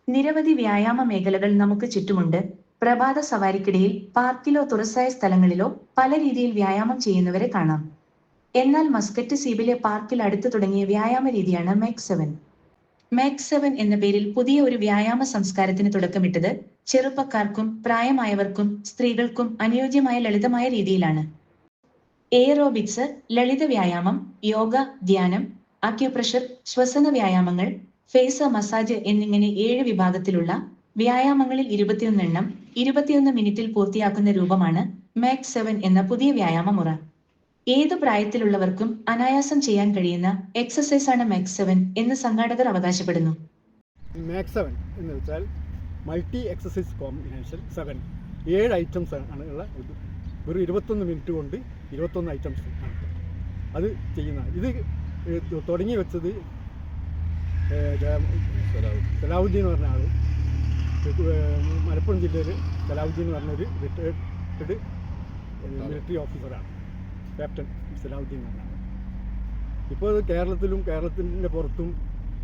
നിരവധി വ്യായാമ മേഖലകൾ നമുക്ക് ചുറ്റുമുണ്ട്. പ്രഭാത സവാരിക്കിടയിൽ പാർക്കിലോ തുറസായ സ്ഥലങ്ങളിലോ പല രീതിയിൽ വ്യായാമം ചെയ്യുന്നവരെ കാണാം. എന്നാൽ മസ്കറ്റ് സീബിലെ പാർക്കിൽ അടുത്ത് തുടങ്ങിയ വ്യായാമ രീതിയാണ് മാക് 7. മാക് 7 എന്ന പേരിൽ പുതിയ ഒരു വ്യായാമ സംസ്കാരത്തിന് തുടക്കമിട്ടത് ചെറുപ്പക്കാർക്കും പ്രായമായവർക്കും സ്ത്രീകൾക്കും അനുയോജ്യമായ ലളിതമായ രീതിയിലാണ്. എയറോബിക്സ്, ലളിത വ്യായാമം, യോഗ, ധ്യാനം, അക്യുപ്രഷർ, ശ്വസന വ്യായാമങ്ങൾ, ഫേസ് മസാജ് എന്നിങ്ങനെ 7 വിഭാഗത്തിലുള്ള വ്യായാമങ്ങളിൽ 21 എണ്ണം 21 മിനിറ്റിൽ പൂർത്തിയാക്കുന്ന രൂപമാണ് മാക് 7 എന്ന പുതിയ വ്യായാമ മുറ. ഏതു പ്രായത്തിലുള്ളവർക്കും അനായാസം ചെയ്യാൻ കഴിയുന്ന എക്സസൈസാണ് മാക് 7 എന്ന് സംഘാടകർ അവകാശപ്പെടുന്നു. മാക് 7 എന്ന് വെച്ചാൽ മൾട്ടി എക്സസൈസ് കോമ്പിനേഷൻ 7. 7 ഐറ്റംസ് ആണ് ഉള്ള ഇത്. ഒരു 21 മിനിറ്റ് കൊണ്ട് 21 ഐറ്റംസ് ആണ് അത് ചെയ്യുന്നത്. ഇത് തുടങ്ങി വെച്ചത് സലാഹുദ്ദീൻ എന്ന് പറഞ്ഞ ആൾ, മലപ്പുറം ജില്ലയിൽ സലാഹുദ്ദീൻ എന്ന് പറഞ്ഞൊരു റിട്ടയർഡ് മിലിറ്ററി ഓഫീസറാണ്. ക്യാപ്റ്റൻ സലാഹുദ്ദീൻ എന്ന് പറഞ്ഞ ആൾ. ഇപ്പോൾ അത് കേരളത്തിൻ്റെ പുറത്തും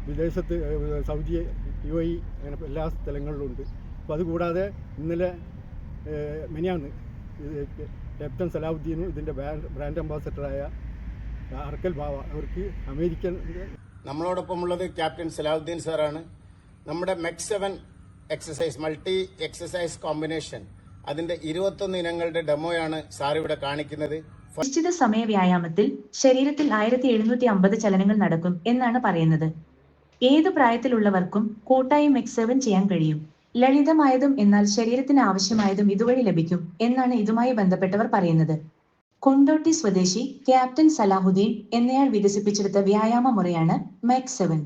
വിദേശത്ത് സൗദി, UAE അങ്ങനെ എല്ലാ സ്ഥലങ്ങളിലും ഉണ്ട്. അപ്പോൾ അതുകൂടാതെ ഇന്നലെ മിനിയാന്ന് ക്യാപ്റ്റൻ സലാഹുദ്ദീനും ഇതിൻ്റെ ബ്രാൻഡ് അംബാസഡറായ അർക്കൽ ബാവ അവർക്ക് അമേരിക്കൻ. നമ്മളോടൊപ്പമുള്ളത് ക്യാപ്റ്റൻ സലാഹുദ്ദീൻ സാറാണ്. നമ്മുടെ Mac 7 exercise multi exercise combination അതിന്റെ 21 ഇനങ്ങളുടെ ഡെമോയാണ് സാർ ഇവിടെ കാണിക്കുന്നത്. നിശ്ചിത സമയ വ്യായാമത്തിൽ ശരീരത്തിൽ 1750 ചലനങ്ങൾ നടക്കും എന്നാണ് പറയുന്നത്. ഏതു പ്രായത്തിലുള്ളവർക്കും കൂട്ടായി മാക് 7 ചെയ്യാൻ കഴിയും. ലളിതമായതും എന്നാൽ ശരീരത്തിന് ആവശ്യമായതും ഇതുവഴി ലഭിക്കും എന്നാണ് ഇതുമായി ബന്ധപ്പെട്ടവർ പറയുന്നത്. കൊണ്ടോട്ടി സ്വദേശി ക്യാപ്റ്റൻ സലാഹുദ്ദീൻ എന്നയാൾ വികസിപ്പിച്ചെടുത്ത വ്യായാമ മുറയാണ് മാക് 7.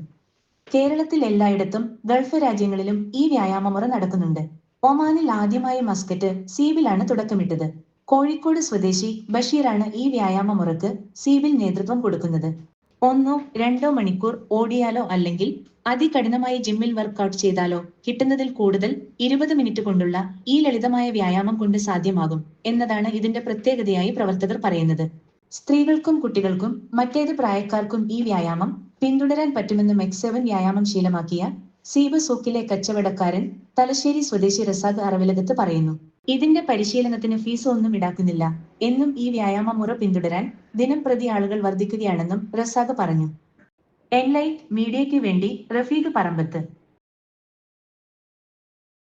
കേരളത്തിൽ എല്ലായിടത്തും ഗൾഫ് രാജ്യങ്ങളിലും ഈ വ്യായാമ മുറ നടക്കുന്നുണ്ട്. ഒമാനിൽ ആദ്യമായി മസ്കറ്റ് സീബിലാണ് തുടക്കമിട്ടത്. കോഴിക്കോട് സ്വദേശി ബഷീറാണ് ഈ വ്യായാമ മുറക്ക് സീബിൽ നേതൃത്വം കൊടുക്കുന്നത്. 1-2 മണിക്കൂർ ഓടിയാലോ അല്ലെങ്കിൽ അതികഠിനമായി ജിമ്മിൽ വർക്കൗട്ട് ചെയ്താലോ കിട്ടുന്നതിൽ കൂടുതൽ 20 മിനിറ്റ് കൊണ്ടുള്ള ഈ ലളിതമായ വ്യായാമം കൊണ്ട് സാധ്യമാകും എന്നതാണ് ഇതിന്റെ പ്രത്യേകതയായി പ്രവർത്തകർ പറയുന്നത്. സ്ത്രീകൾക്കും കുട്ടികൾക്കും മറ്റേത് പ്രായക്കാർക്കും ഈ വ്യായാമം പിന്തുടരാൻ പറ്റുമെന്ന് മാക് 7 വ്യായാമം ശീലമാക്കിയ സീബ് സൂക്കിലെ കച്ചവടക്കാരൻ തലശ്ശേരി സ്വദേശി റസാഖ് അറവിലകത്ത് പറയുന്നു. ഇതിന്റെ പരിശീലനത്തിന് ഫീസ് ഒന്നും ഈടാക്കുന്നില്ല എന്നും ഈ വ്യായാമ മുറ പിന്തുടരാൻ ദിനം പ്രതി ആളുകൾ വർദ്ധിക്കുകയാണെന്നും റസാഖ് പറഞ്ഞു. എൻലൈറ്റ് മീഡിയയ്ക്ക് വേണ്ടി റഫീഖ് പറമ്പത്ത്.